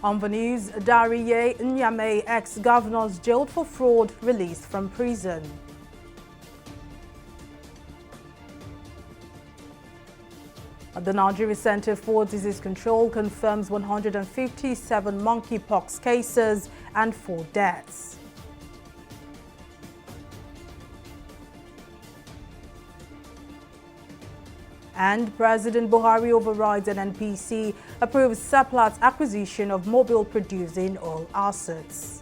On the news, Dariye Nyame, ex-governors jailed for fraud, released from prison. The Nigeria Center for Disease Control confirms 157 monkeypox cases and 4 deaths. And President Buhari overrides an NPC, approves surplus acquisition of mobile producing oil assets.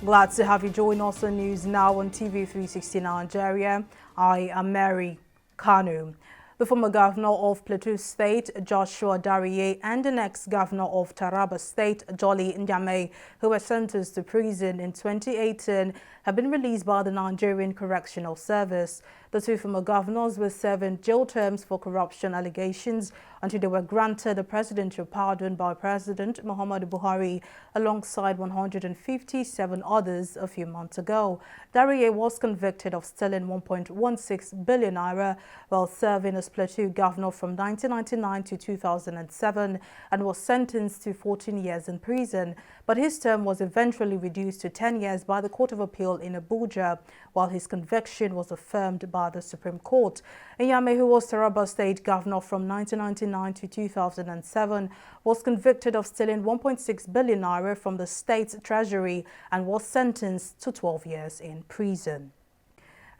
Glad to have you join us on News Now on TV360 Nigeria. I am Mary Kanu. The former governor of Plateau State, Joshua Dariye, and the next governor of Taraba State, Jolly Nyame, who were sentenced to prison in 2018, have been released by the Nigerian Correctional Service. The 2 former governors were serving jail terms for corruption allegations until they were granted a presidential pardon by President Muhammadu Buhari, alongside 157 others a few months ago. Dariye was convicted of stealing 1.16 billion naira while serving as Plateau governor from 1999 to 2007 and was sentenced to 14 years in prison. But his term was eventually reduced to 10 years by the Court of Appeal in Abuja, while his conviction was affirmed by the Supreme Court. Nyame, who was Taraba State governor from 1999 to 2007, was convicted of stealing 1.6 billion naira from the state's treasury and was sentenced to 12 years in prison.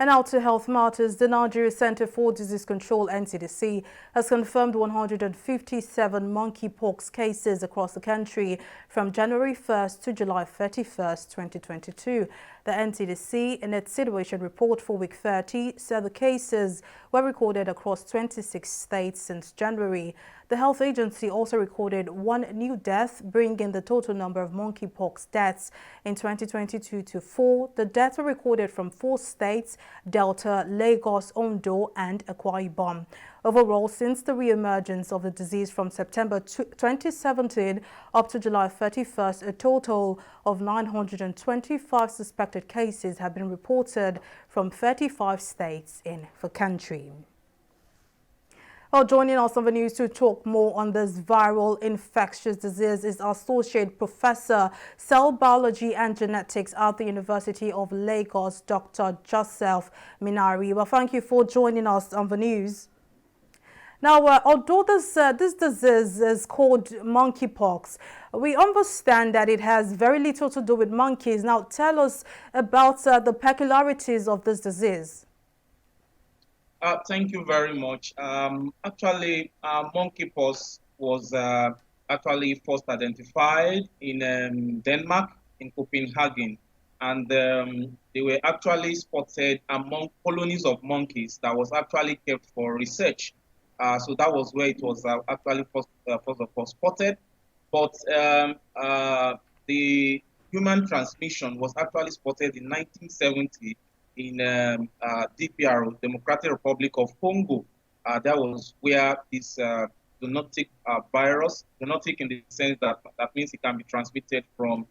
And now to health matters. The Nigeria Center for Disease Control (NCDC) has confirmed 157 monkeypox cases across the country from January 1st to July 31st, 2022. The NCDC, in its situation report for week 30, said the cases were recorded across 26 states since January. The health agency also recorded 1 new death, bringing the total number of monkeypox deaths in 2022 to 4. The deaths were recorded from 4 states: Delta, Lagos, Ondo, and Akwa Ibom. Overall, since the re-emergence of the disease from September 2017 up to July 31st, a total of 925 suspected cases have been reported from 35 states in the country. Well, joining us on the news to talk more on this viral infectious disease is Associate Professor, Cell Biology and Genetics at the University of Lagos, Dr. Joseph Minari. Well, thank you for joining us on the news. Now, although this disease is called monkeypox, we understand that it has very little to do with monkeys. Now, tell us about the peculiarities of this disease. Thank you very much. Actually, monkeypox was actually first identified in Denmark, in Copenhagen, and they were actually spotted among colonies of monkeys that was actually kept for research. So that was where it was actually first of all spotted. But the human transmission was actually spotted in 1970 in DPR, Democratic Republic of Congo. That was where this zoonotic virus, zoonotic in the sense that means it can be transmitted from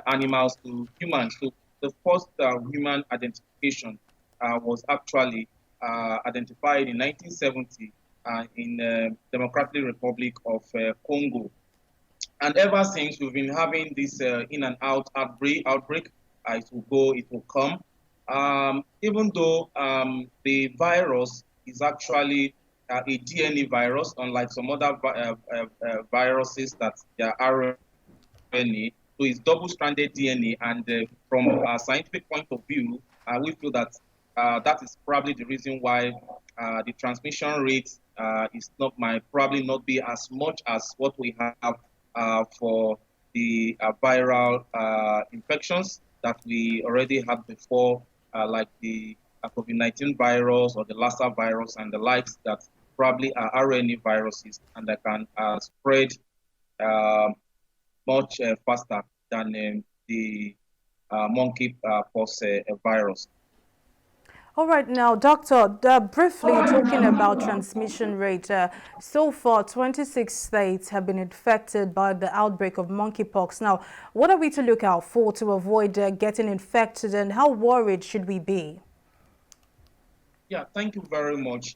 animals to humans. So the first human identification was actually identified in 1970 in Democratic Republic of Congo. And ever since, we've been having this in and out outbreak. It will go, it will come. Even though the virus is actually a DNA virus, unlike some other viruses that they are RNA, so it's double-stranded DNA. And from a scientific point of view, we feel that that is probably the reason why the transmission rate is probably not be as much as what we have for the viral infections that we already had before, like the COVID-19 virus or the Lassa virus and the likes, that probably are RNA viruses and that can spread much faster than the monkeypox virus. All right, now, Doctor, briefly talking about transmission rate, so far 26 states have been infected by the outbreak of monkeypox. Now, what are we to look out for to avoid getting infected, and how worried should we be? Yeah, thank you very much.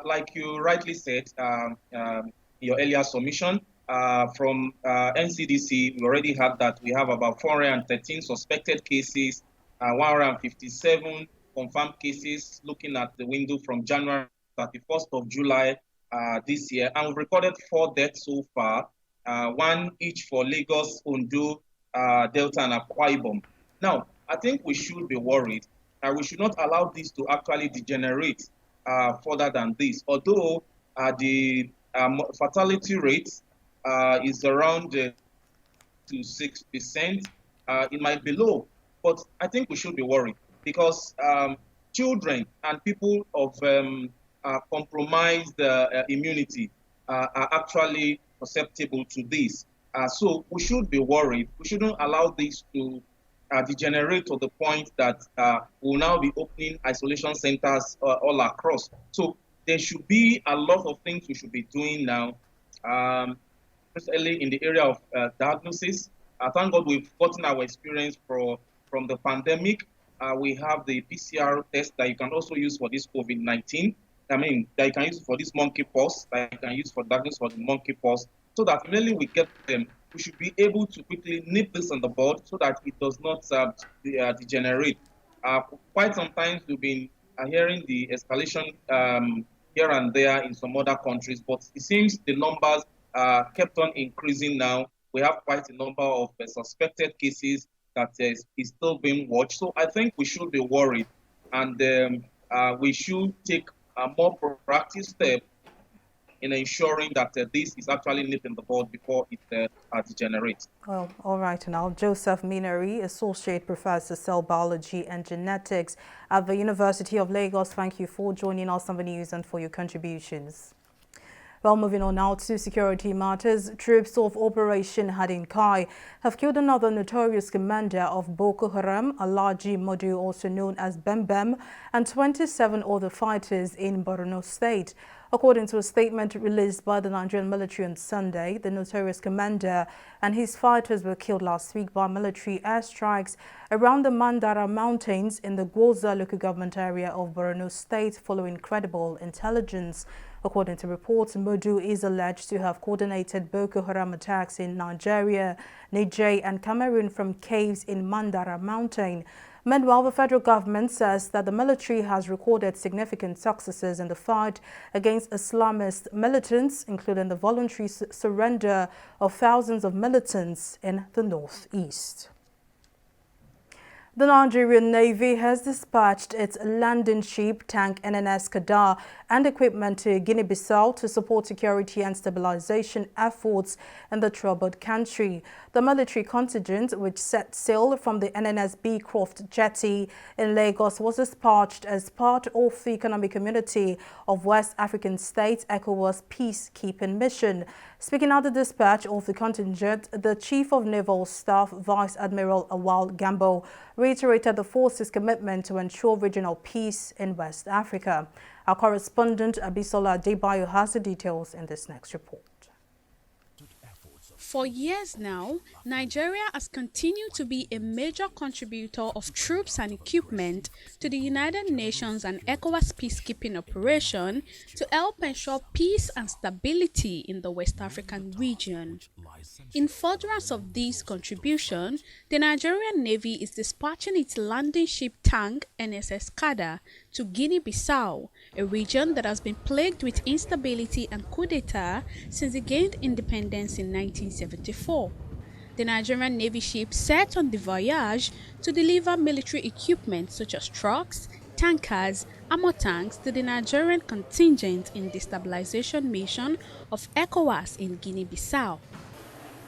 like you rightly said in your earlier submission, from NCDC, we already had that we have about 413 suspected cases, 157 confirmed cases looking at the window from January 31st of July this year. And we've recorded 4 deaths so far, 1 each for Lagos, Ondo, Delta, and Akwa Ibom. Now, I think we should be worried. We should not allow this to actually degenerate further than this. Although the fatality rate is around to 6%, it might be low, but I think we should be worried because children and people of compromised immunity are actually susceptible to this. So we should be worried. We shouldn't allow this to degenerate to the point that we'll now be opening isolation centers all across. So there should be a lot of things we should be doing now, especially in the area of diagnosis. Thank God we've gotten our experience from the pandemic. We have the PCR test that you can also use for this COVID-19. I mean, that you can use for this monkeypox, that you can use for diagnosis for the monkeypox, so that immediately we get them, we should be able to quickly nip this on the bud so that it does not degenerate. Quite sometimes we've been hearing the escalation here and there in some other countries, but it seems the numbers kept on increasing now. We have quite a number of suspected cases that is still being watched. So I think we should be worried, and we should take a more proactive step in ensuring that this is actually nipped in the bud before it degenerates. Well, all right now. Joseph Minari, Associate Professor, Cell Biology and Genetics at the University of Lagos. Thank you for joining us on the news and for your contributions. Well, moving on now to security matters, troops of Operation Hadinkai have killed another notorious commander of Boko Haram, Alhaji Modu, also known as Bembem, and 27 other fighters in Borno State. According to a statement released by the Nigerian military on Sunday, the notorious commander and his fighters were killed last week by military airstrikes around the Mandara Mountains in the Gwoza local government area of Borno State following credible intelligence. According to reports, Modu is alleged to have coordinated Boko Haram attacks in Nigeria, Niger and Cameroon from caves in Mandara Mountain. Meanwhile, the federal government says that the military has recorded significant successes in the fight against Islamist militants, including the voluntary surrender of thousands of militants in the northeast. The Nigerian Navy has dispatched its landing ship tank NNS Kadar and equipment to Guinea-Bissau to support security and stabilization efforts in the troubled country. The military contingent, which set sail from the NNS Beecroft jetty in Lagos, was dispatched as part of the Economic Community of West African States ECOWAS peacekeeping mission. Speaking at the dispatch of the contingent, the Chief of Naval Staff, Vice Admiral Awal Gambo, reiterated the force's commitment to ensure regional peace in West Africa. Our correspondent Abisola Adebayo has the details in this next report. For years now, Nigeria has continued to be a major contributor of troops and equipment to the United Nations and ECOWAS peacekeeping operation to help ensure peace and stability in the West African region. In furtherance of this contribution, the Nigerian Navy is dispatching its landing ship tank NSS Kada to Guinea-Bissau, a region that has been plagued with instability and coup d'etat since it gained independence in 1974. The Nigerian Navy ship set on the voyage to deliver military equipment such as trucks, tankers, armor tanks to the Nigerian contingent in the stabilization mission of ECOWAS in Guinea-Bissau.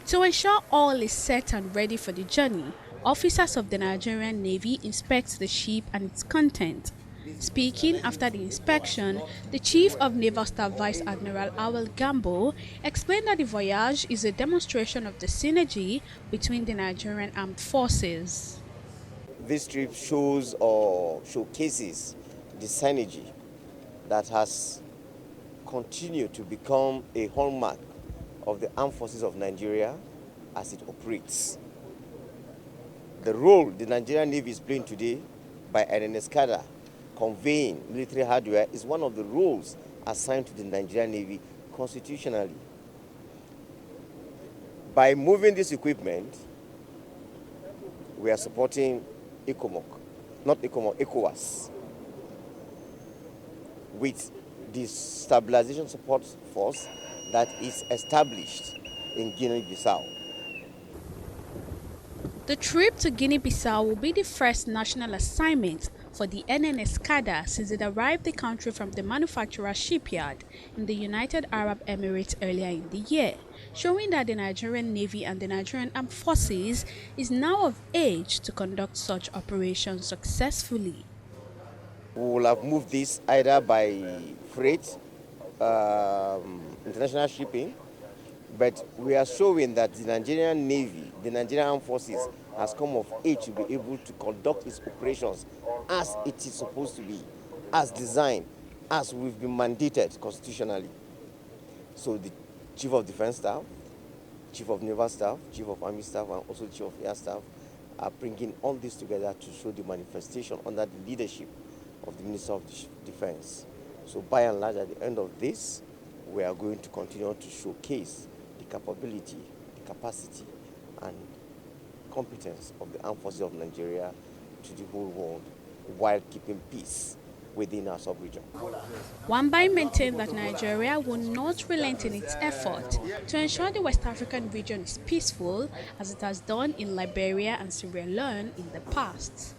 To ensure all is set and ready for the journey, officers of the Nigerian Navy inspect the ship and its content. Speaking after the inspection, the Chief of Naval Staff Vice Admiral Awal Gambo explained that the voyage is a demonstration of the synergy between the Nigerian armed forces. This trip shows or showcases the synergy that has continued to become a hallmark of the armed forces of Nigeria as it operates. The role the Nigerian Navy is playing today by NNS Kada conveying military hardware is one of the roles assigned to the Nigerian Navy constitutionally. By moving this equipment, we are supporting ECOWAS, with the stabilization support force that is established in Guinea-Bissau. The trip to Guinea-Bissau will be the first national assignment for the NNS cadre since it arrived the country from the manufacturer shipyard in the United Arab Emirates earlier in the year, showing that the Nigerian Navy and the Nigerian Armed Forces is now of age to conduct such operations successfully. We will have moved this either by freight, international shipping, but we are showing that the Nigerian Navy, the Nigerian Armed Forces, has come of age to be able to conduct its operations as it is supposed to be, as designed, as we've been mandated constitutionally. So the Chief of Defense Staff, Chief of Naval Staff, Chief of Army Staff, and also Chief of Air Staff are bringing all this together to show the manifestation under the leadership of the Minister of Defense. So by and large, at the end of this, we are going to continue to showcase the capability, the capacity, and competence of the Armed Forces of Nigeria to the whole world while keeping peace within our sub-region. Wambai maintained that Nigeria will not relent in its effort to ensure the West African region is peaceful, as it has done in Liberia and Sierra Leone in the past.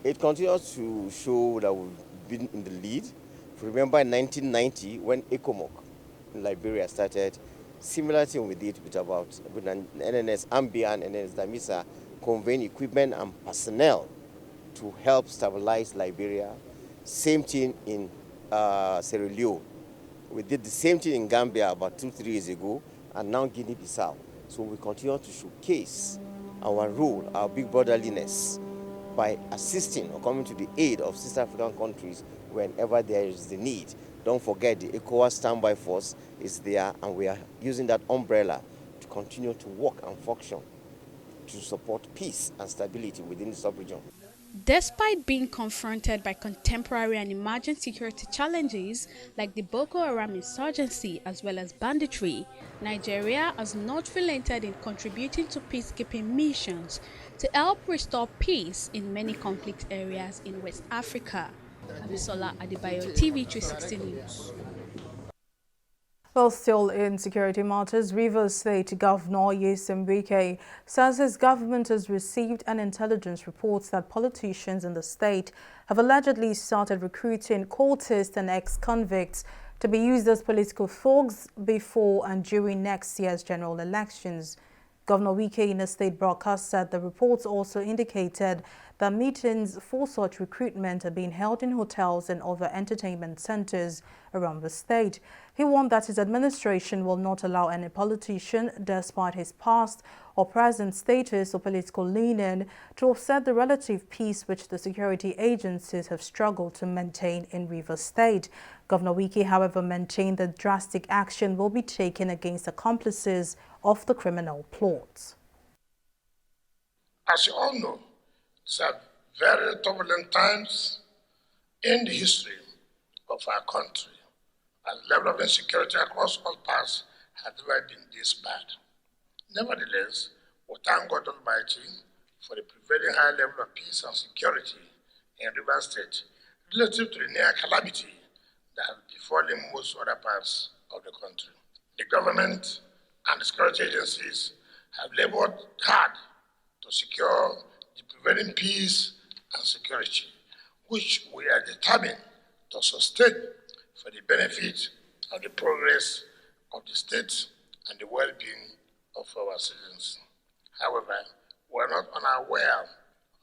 It continues to show that we've been in the lead. If you remember in 1990, when ECOMOC in Liberia started, similar thing we did with NNS Ambia and NNS Damisa, conveying equipment and personnel to help stabilize Liberia. Same thing in Sierra Leone. We did the same thing in Gambia about 2-3 years ago, and now Guinea-Bissau. So we continue to showcase our role, our big brotherliness, by assisting or coming to the aid of sister African countries whenever there is the need. Don't forget the ECOWAS standby force is there, and we are using that umbrella to continue to work and function to support peace and stability within the sub-region. Despite being confronted by contemporary and emerging security challenges like the Boko Haram insurgency as well as banditry, Nigeria has not relented in contributing to peacekeeping missions to help restore peace in many conflict areas in West Africa. Abisola Adebayo, TV360 News. Well, still in security matters, Rivers State Governor Nyesom Wike says his government has received an intelligence report that politicians in the state have allegedly started recruiting cultists and ex-convicts to be used as political thugs before and during next year's general elections. Governor Wike in a state broadcast said the reports also indicated that meetings for such recruitment are being held in hotels and other entertainment centers around the state. He warned that his administration will not allow any politician, despite his past or present status or political leaning, to upset the relative peace which the security agencies have struggled to maintain in Rivers State. Governor Wike, however, maintained that drastic action will be taken against accomplices of the criminal plot. As you all know, these are very turbulent times in the history of our country, and the level of insecurity across all parts has never been this bad. Nevertheless, we thank God Almighty for the prevailing high level of peace and security in Rivers State relative to the near calamity that has befallen most other parts of the country. The government and the security agencies have labored hard to secure the prevailing peace and security, which we are determined to sustain for the benefit of the progress of the state and the well-being of our citizens. However, we are not unaware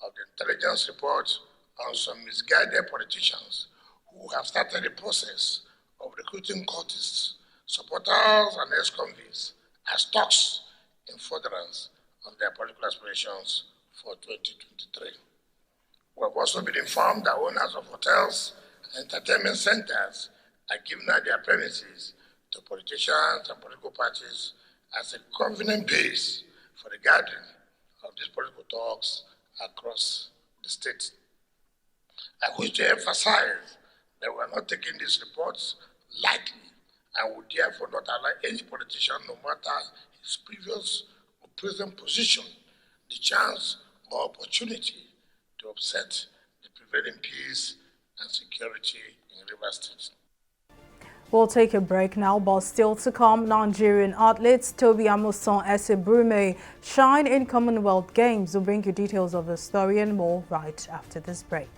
of the intelligence reports on some misguided politicians who have started the process of recruiting cultists, supporters, and ex-convicts as thugs in furtherance of their political aspirations for 2023. We have also been informed that owners of hotels and entertainment centers are giving out their premises to politicians and political parties as a convenient base for the gathering of these political talks across the state. I wish to emphasize that we are not taking these reports lightly and would therefore not allow any politician, no matter his previous or present position, the chance or opportunity to upset the prevailing peace and security in Rivers State. We'll take a break now, but still to come, Nigerian athletes Toby Amusan Ese Brume shine in Commonwealth Games. We'll bring you details of the story and more right after this break.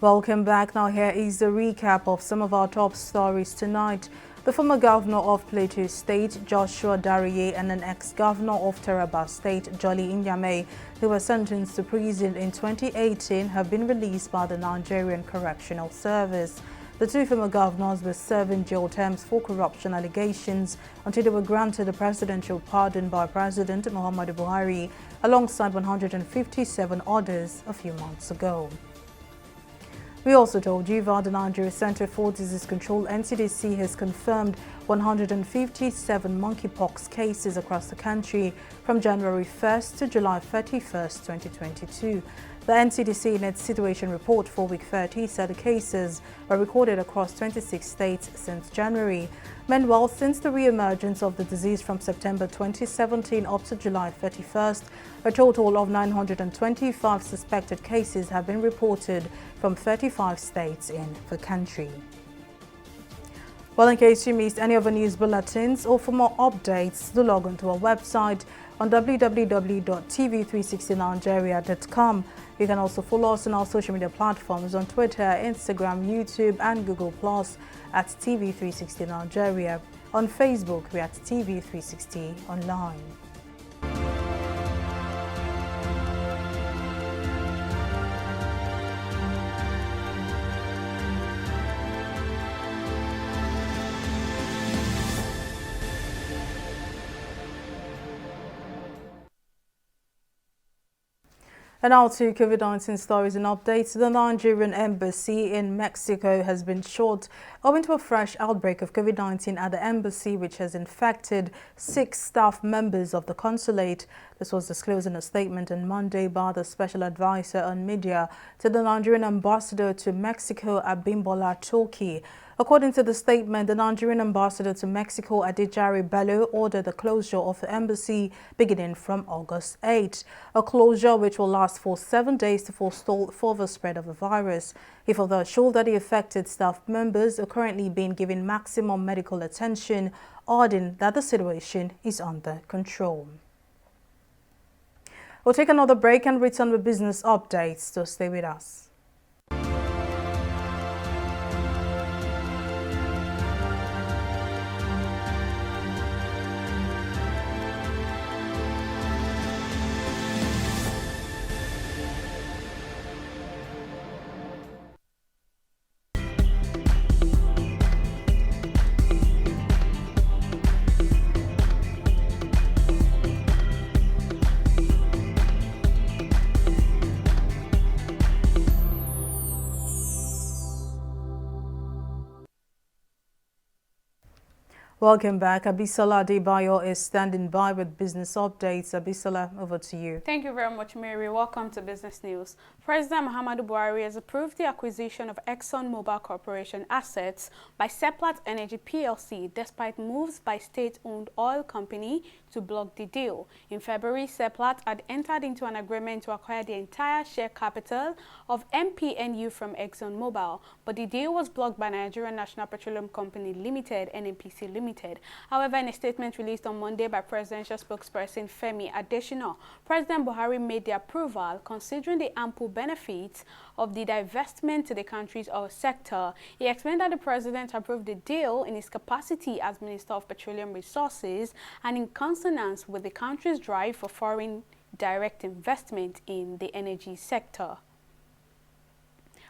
Welcome back. Now here is the recap of some of our top stories tonight. The former governor of Plateau State, Joshua Dariye, and an ex-governor of Taraba State, Jolly Inyame, who were sentenced to prison in 2018, have been released by the Nigerian Correctional Service. The two former governors were serving jail terms for corruption allegations until they were granted a presidential pardon by President Muhammadu Buhari, alongside 157 others a few months ago. We also told you that the Nigeria Center for Disease Control (NCDC) has confirmed 157 monkeypox cases across the country from January 1st to July 31st, 2022. The NCDC in its situation report for week 30 said the cases were recorded across 26 states since January. Meanwhile, since the re-emergence of the disease from September 2017 up to July 31st, a total of 925 suspected cases have been reported from 35 states in the country. Well, in case you missed any of the news bulletins or for more updates, do log on to our website on www.tv360nigeria.com. You can also follow us on our social media platforms on Twitter, Instagram, YouTube and Google Plus at TV360 Nigeria. On Facebook, we're at TV360 Online. And now to COVID-19 stories and updates. The Nigerian embassy in Mexico has been shut owing to a fresh outbreak of COVID-19 at the embassy, which has infected 6 staff members of the consulate. This was disclosed in a statement on Monday by the special advisor on media to the Nigerian ambassador to Mexico, Abimbola Toki. According to the statement, the Nigerian ambassador to Mexico, Adejare Bello, ordered the closure of the embassy beginning from August 8. A closure which will last for 7 days to forestall further spread of the virus. He further assured that the affected staff members are currently being given maximum medical attention, adding that the situation is under control. We'll take another break and return with business updates, so stay with us. Welcome back. Abisola Adebayo is standing by with business updates. Abisola, over to you. Thank you very much, Mary. Welcome to Business News. President Muhammadu Buhari has approved the acquisition of ExxonMobil Corporation assets by Seplat Energy PLC, despite moves by state-owned oil company to block the deal. In February, Seplat had entered into an agreement to acquire the entire share capital of MPNU from ExxonMobil, but the deal was blocked by Nigerian National Petroleum Company Limited, NNPC Limited. However, in a statement released on Monday by presidential spokesperson Femi Adesina, President Buhari made the approval considering the ample benefits of the divestment to the country's oil sector. He explained that the president approved the deal in his capacity as Minister of Petroleum Resources and in consonance with the country's drive for foreign direct investment in the energy sector.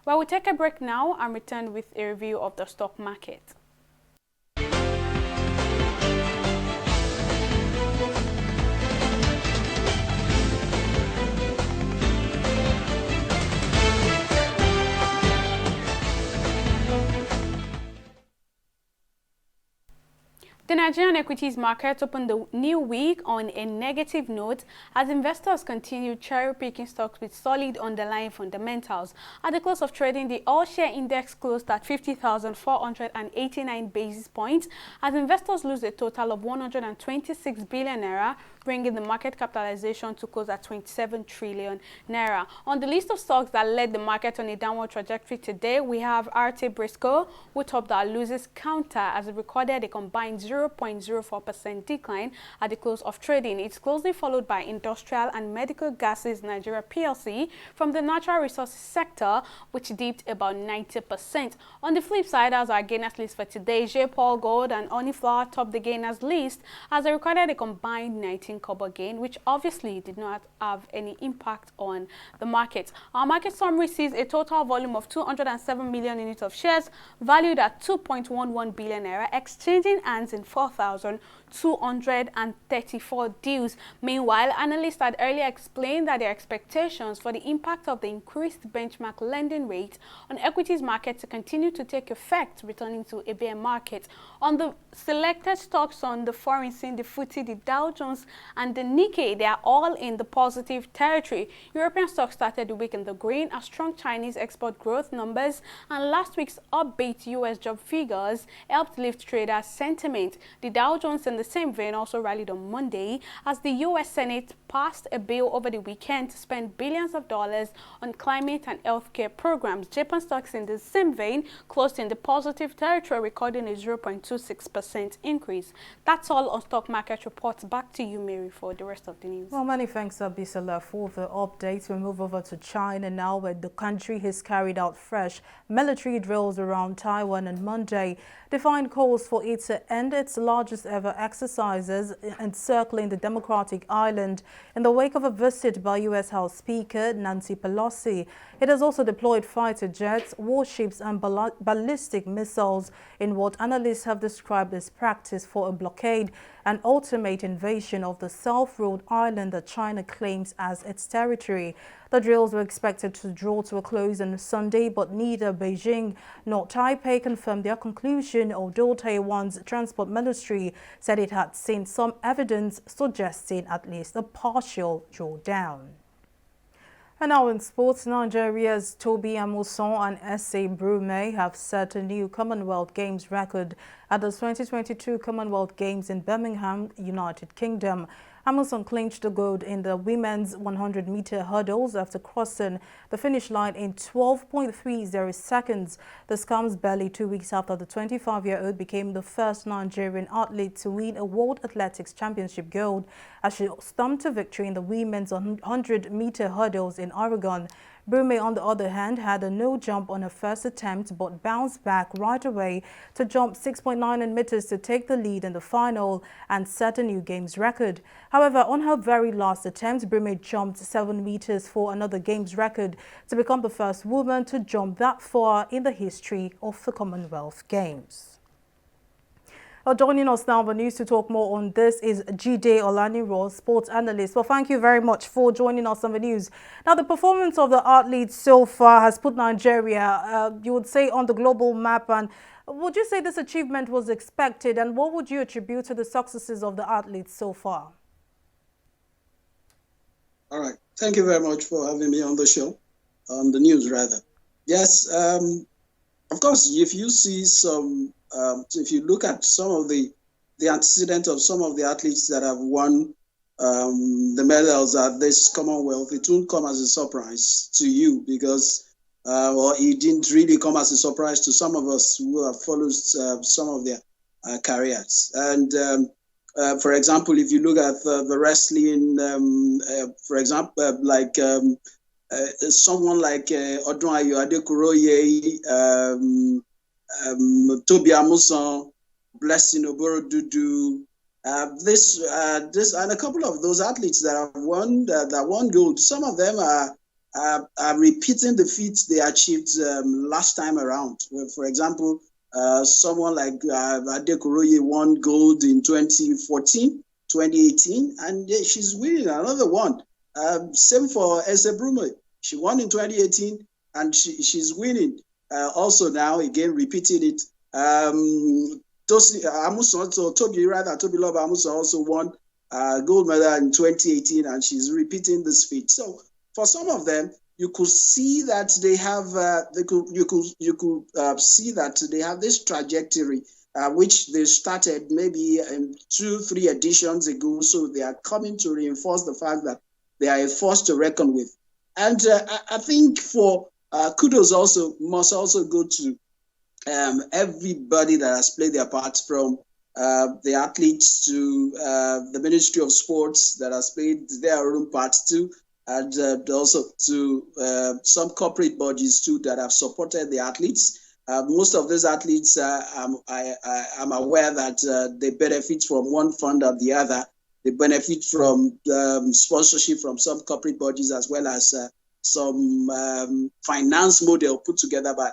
Well, we'll take a break now and return with a review of the stock market. The Nigerian equities market opened the new week on a negative note as investors continued cherry-picking stocks with solid underlying fundamentals. At the close of trading, the all-share index closed at 50,489 basis points as investors lose a total of 126 billion naira, bringing the market capitalization to close at 27 trillion naira. On the list of stocks that led the market on a downward trajectory today, we have Briscoe, who topped our losers counter as it recorded a combined 0.04% decline at the close of trading. It's closely followed by Industrial and Medical Gases Nigeria PLC from the natural resources sector, which dipped about 90%. On the flip side, as our gainers list for today, J. Paul Gold and Oniflower topped the gainers list as they recorded a combined 19 copper gain, which obviously did not have any impact on the market. Our market summary sees a total volume of 207 million units of shares valued at 2.11 billion naira, exchanging hands in 4,234 deals. Meanwhile, analysts had earlier explained that their expectations for the impact of the increased benchmark lending rate on equities market to continue to take effect, returning to a bear market. On the selected stocks on the foreign scene, the FTSE, the Dow Jones, and the Nikkei, they are all in the positive territory. European stocks started the week in the green as strong Chinese export growth numbers and last week's upbeat U.S. job figures helped lift traders' sentiment. The Dow Jones in the same vein also rallied on Monday as the U.S. Senate passed a bill over the weekend to spend billions of dollars on climate and healthcare programs. Japan stocks in the same vein closed in the positive territory, recording a 0.26% increase. That's all on stock market reports. Back to you, Mary, for the rest of the news. Well, many thanks, Abisola, for the updates. We move over to China now, where the country has carried out fresh military drills around Taiwan on Monday. Defined calls for it to end its largest ever exercises encircling the democratic island in the wake of a visit by U.S. House Speaker Nancy Pelosi. It has also deployed fighter jets, warships and ballistic missiles in what analysts have described as practice for a blockade and ultimate invasion of the self-ruled island that China claims as its territory. The drills were expected to draw to a close on Sunday, but neither Beijing nor Taipei confirmed their conclusion, although Taiwan's transport ministry said it had seen some evidence suggesting at least a partial drawdown. And now in sports, Nigeria's Toby Amuson and S.A. Brume have set a new Commonwealth Games record at the 2022 Commonwealth Games in Birmingham, United Kingdom. Amuson clinched the gold in the women's 100-meter hurdles after crossing the finish line in 12.30 seconds. This comes barely 2 weeks after the 25-year-old became the first Nigerian athlete to win a World Athletics Championship gold as she stumped a victory in the women's 100-meter hurdles in Oregon. Brume, on the other hand, had a no jump on her first attempt but bounced back right away to jump 6.9 meters to take the lead in the final and set a new Games record. However, on her very last attempt, Brume jumped 7 meters for another Games record to become the first woman to jump that far in the history of the Commonwealth Games. Joining us now on the news to talk more on this is Jide Olaniro, sports analyst. Well, thank you very much for joining us on the news. Now, the performance of the athletes so far has put Nigeria, you would say, on the global map. And would you say this achievement was expected? And what would you attribute to the successes of the athletes so far? All right. Thank you very much for having me on the show, on the news rather. Yes, of course, if you see some... if you look at some of the antecedents of some of the athletes that have won the medals at this Commonwealth, it won't come as a surprise to you because, or it didn't really come as a surprise to some of us who have followed some of their careers. And for example, if you look at the wrestling, for example, like someone like Odunwayo Adekuroye, Toby Amuson, Blessing Oborodudu, this and a couple of those athletes that have won that won gold. Some of them are repeating the feats they achieved last time around. For example, someone like Adekuroye won gold in 2014, 2018, and she's winning another one. Same for S.A. Brume. She won in 2018, and she's winning. Also now, again, repeating it. Tobiloba Amusan also won gold medal in 2018, and she's repeating this feat. So for some of them, you could see that they have see that they have this trajectory which they started maybe 2-3 editions ago. So they are coming to reinforce the fact that they are a force to reckon with. And I think for kudos must also go to everybody that has played their part, from the athletes to the Ministry of Sports that has played their own part too, and also to some corporate bodies too that have supported the athletes. Most of these athletes, I'm aware that they benefit from one fund or the other. They benefit from sponsorship from some corporate bodies, as well as some finance model put together by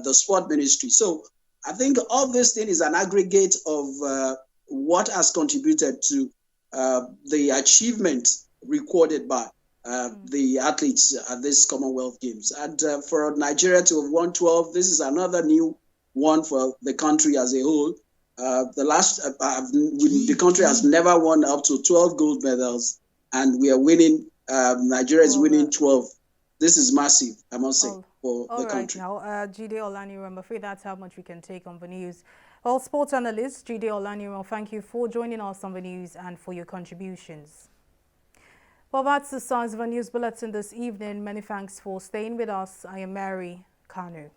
the sport ministry. So I think all this thing is an aggregate of what has contributed to the achievement recorded by the athletes at this Commonwealth Games. And for Nigeria to have won 12, this is another new one for the country as a whole. The country has never won up to 12 gold medals, and we are winning. Nigeria is winning 12. This is massive, I must say, for the country. All right, now, Jide Olaniran, I'm afraid that's how much we can take on the news. Well, sports analyst Jide Olaniran, thank you for joining us on the news and for your contributions. Well, that's the size of our news bulletin this evening. Many thanks for staying with us. I am Mary Kanu.